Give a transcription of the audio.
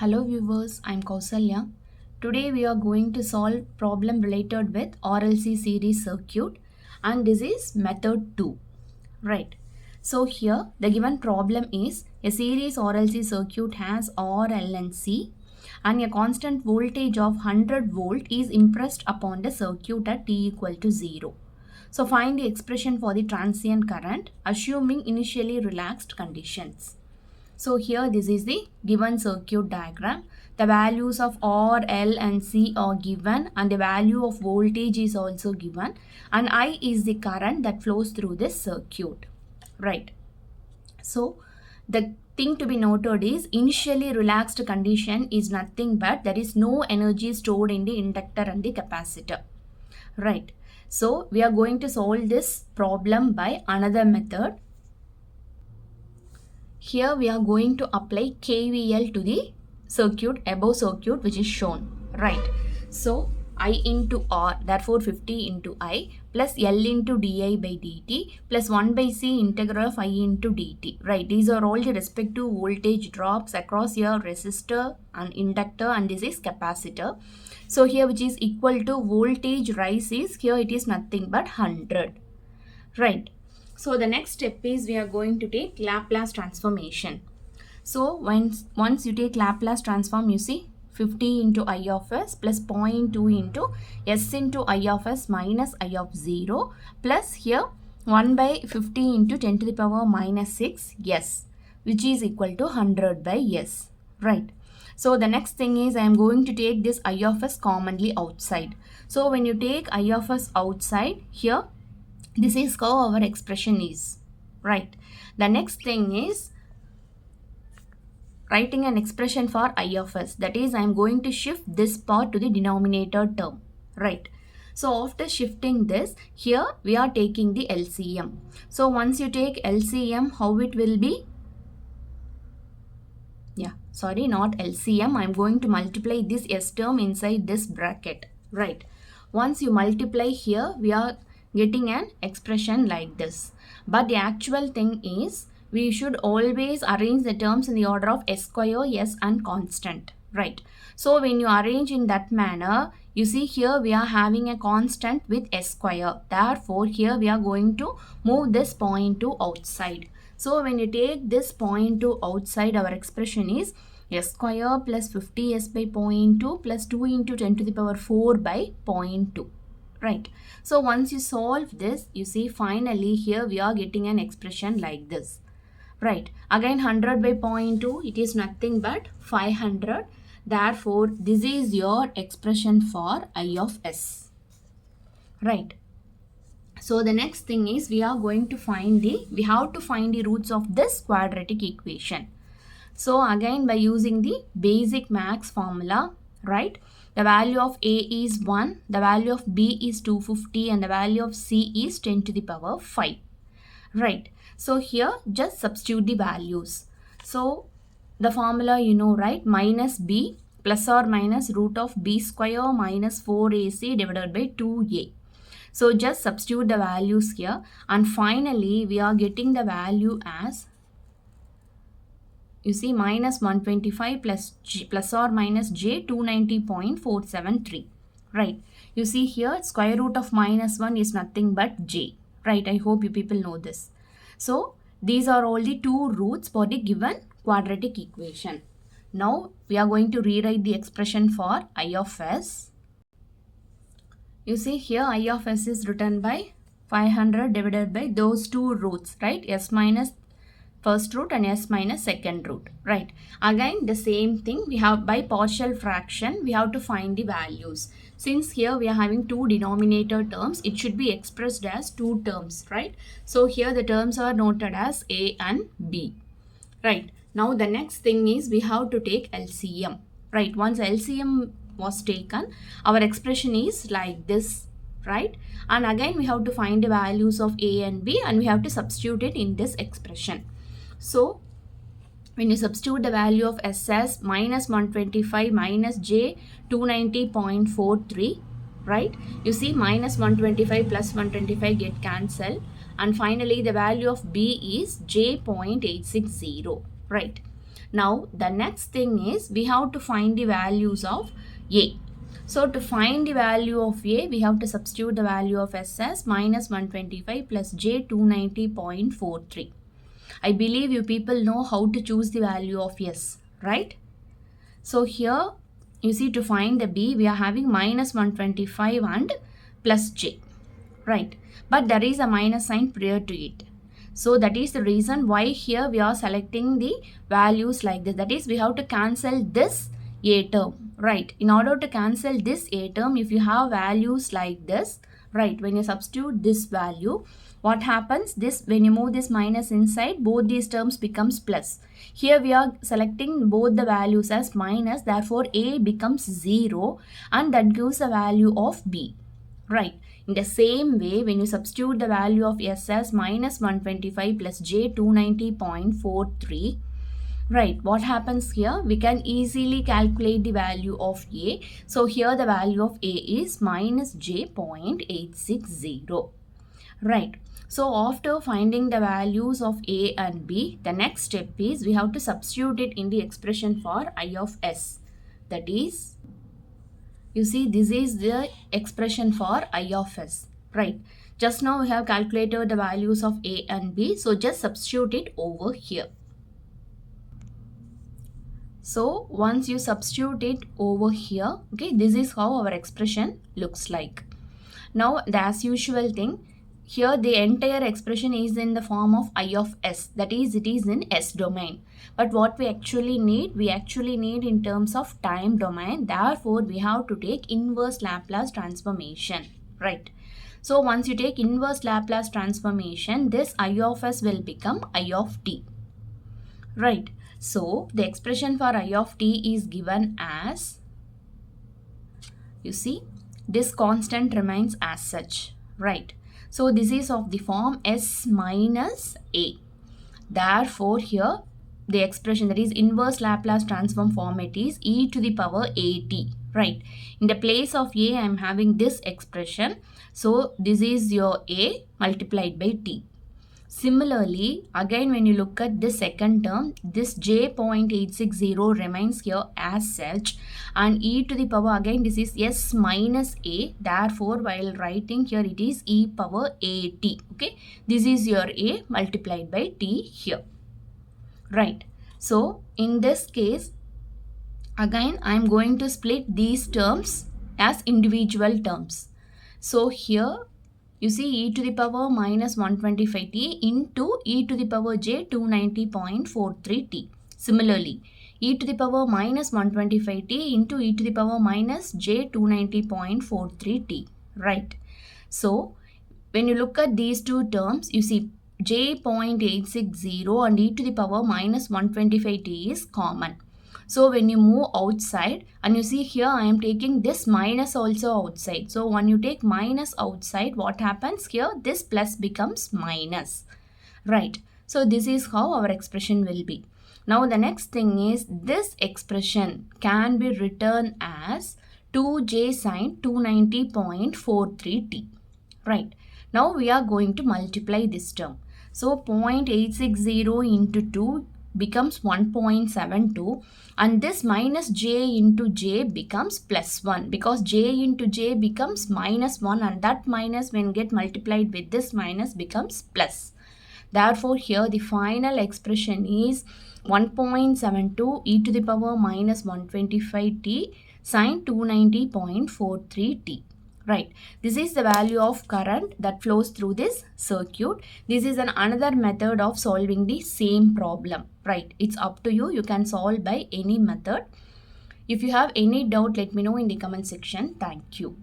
Hello viewers, I'm Kausalya. Today we are going to solve problem related with RLC series circuit and this is method 2. Right. So here the given problem is a series RLC circuit has R, L and C and a constant voltage of 100 volt is impressed upon the circuit at t equal to 0. So find the expression for the transient current assuming initially relaxed conditions. So here this is the given circuit diagram. The values of R, L and C are given and the value of voltage is also given and I is the current that flows through this circuit. Right. So the thing to be noted is initially relaxed condition is nothing but there is no energy stored in the inductor and the capacitor. Right. So we are going to solve this problem by another method. Here we are going to apply KVL to the circuit, above circuit which is shown, right? So I into R, therefore 50 into I plus L into di by dt plus 1 by C integral of I into dt, right? These are all the respective voltage drops across your resistor and inductor and this is capacitor. So here which is equal to voltage rise is, here it is nothing but 100, right? So the next step is we are going to take Laplace transformation. So once you take Laplace transform, you see 50 into I of s plus 0.2 into s into I of s minus I of 0 plus here 1 by 50 into 10 to the power minus 6 s which is equal to 100 by s, right? So the next thing is I am going to take this I of s commonly outside. So when you take I of s outside, here this is how our expression is, right? The next thing is writing an expression for I of s. That is, I am going to shift this part to the denominator term, right? So after shifting this, here we are taking the LCM. So once you take LCM, how it will be? Not LCM. I am going to multiply this s term inside this bracket, right? Once you multiply here, we are getting an expression like this. But the actual thing is we should always arrange the terms in the order of s square, s and constant, right? So when you arrange in that manner, you see here we are having a constant with s square. Therefore here we are going to move this point to outside. So when you take this point to outside, our expression is s square plus 50s by 0.2 plus 2 into 10 to the power 4 by 0.2. Right. So once you solve this, you see finally here we are getting an expression like this. Right. Again 100 by 0.2, it is nothing but 500. Therefore, this is your expression for I of s. Right. So the next thing is we have to find the roots of this quadratic equation. So again by using the basic max formula, right? The value of A is 1, the value of B is 250 and the value of C is 10 to the power 5. Right. So here just substitute the values. So the formula you know, right? Minus B plus or minus root of B square minus 4AC divided by 2A. So just substitute the values here and finally we are getting the value as, you see, minus 125 plus or minus j 290.473, right? You see here square root of minus 1 is nothing but j, right? I hope you people know this. So these are all the two roots for the given quadratic equation. Now we are going to rewrite the expression for I of s. You see here I of s is written by 500 divided by those two roots, right? S minus first root and s minus second root, right? Again the same thing, we have by partial fraction we have to find the values. Since here we are having two denominator terms, it should be expressed as two terms, right? So here the terms are noted as A and B, right? Now the next thing is we have to take LCM, right? Once LCM was taken, our expression is like this, right? And again we have to find the values of A and B and we have to substitute it in this expression. So when you substitute the value of s as minus 125 minus j 290.43, right? You see minus 125 plus 125 get cancelled and finally the value of B is j 0.860, right? Now the next thing is we have to find the values of A. So to find the value of A, we have to substitute the value of S as minus 125 plus J 290.43. I believe you people know how to choose the value of S, right? So here you see, to find the B, we are having minus 125 and plus J, right? But there is a minus sign prior to it. So that is the reason why here we are selecting the values like this. That is, we have to cancel this A term, right? In order to cancel this A term, if you have values like this, right, when you substitute this value, what happens? This, when you move this minus inside, both these terms becomes plus. Here we are selecting both the values as minus, therefore A becomes 0 and that gives a value of B, right? In the same way, when you substitute the value of S as minus 125 plus J 290.43, right, what happens here? We can easily calculate the value of A. So here the value of A is minus J 0.860, right? So after finding the values of A and B, the next step is we have to substitute it in the expression for I of S. That is, you see, this is the expression for I of S, right? Just now we have calculated the values of A and B, so just substitute it over here. So once you substitute it over here, okay, this is how our expression looks like. Now the as usual thing, here the entire expression is in the form of I of S, that is, it is in S domain. But what we actually need in terms of time domain. Therefore, we have to take inverse Laplace transformation, right? So once you take inverse Laplace transformation, this I of S will become I of t, right? So the expression for I of t is given as, you see, this constant remains as such, right? So this is of the form S minus A. Therefore, here the expression, that is inverse Laplace transform format, is e to the power at, right? In the place of A, I am having this expression. So this is your A multiplied by t. Similarly, again when you look at this second term, this J 0.860 remains here as such, and e to the power, again this is S minus A. Therefore, while writing here, it is e power at, okay? This is your A multiplied by t here, right? So in this case, again I am going to split these terms as individual terms. So here you see, e to the power minus 125t into e to the power j 290.43t. Similarly, e to the power minus 125t into e to the power minus j 290.43t, right? So when you look at these two terms, you see j 0.860 and e to the power minus 125t is common. So when you move outside, and you see here I am taking this minus also outside. So when you take minus outside, what happens here? This plus becomes minus, right? So this is how our expression will be. Now the next thing is, this expression can be written as 2j sine 290.43t, right? Now we are going to multiply this term. So 0.860 into 2 becomes 1.72, and this minus j into j becomes plus 1, because j into j becomes minus 1, and that minus when get multiplied with this minus becomes plus. Therefore, here the final expression is 1.72 e to the power minus 125t sine 290.43t. Right, this is the value of current that flows through this circuit. This is another method of solving the same problem, right? It's up to you. You can solve by any method. If you have any doubt, let me know in the comment section. Thank you.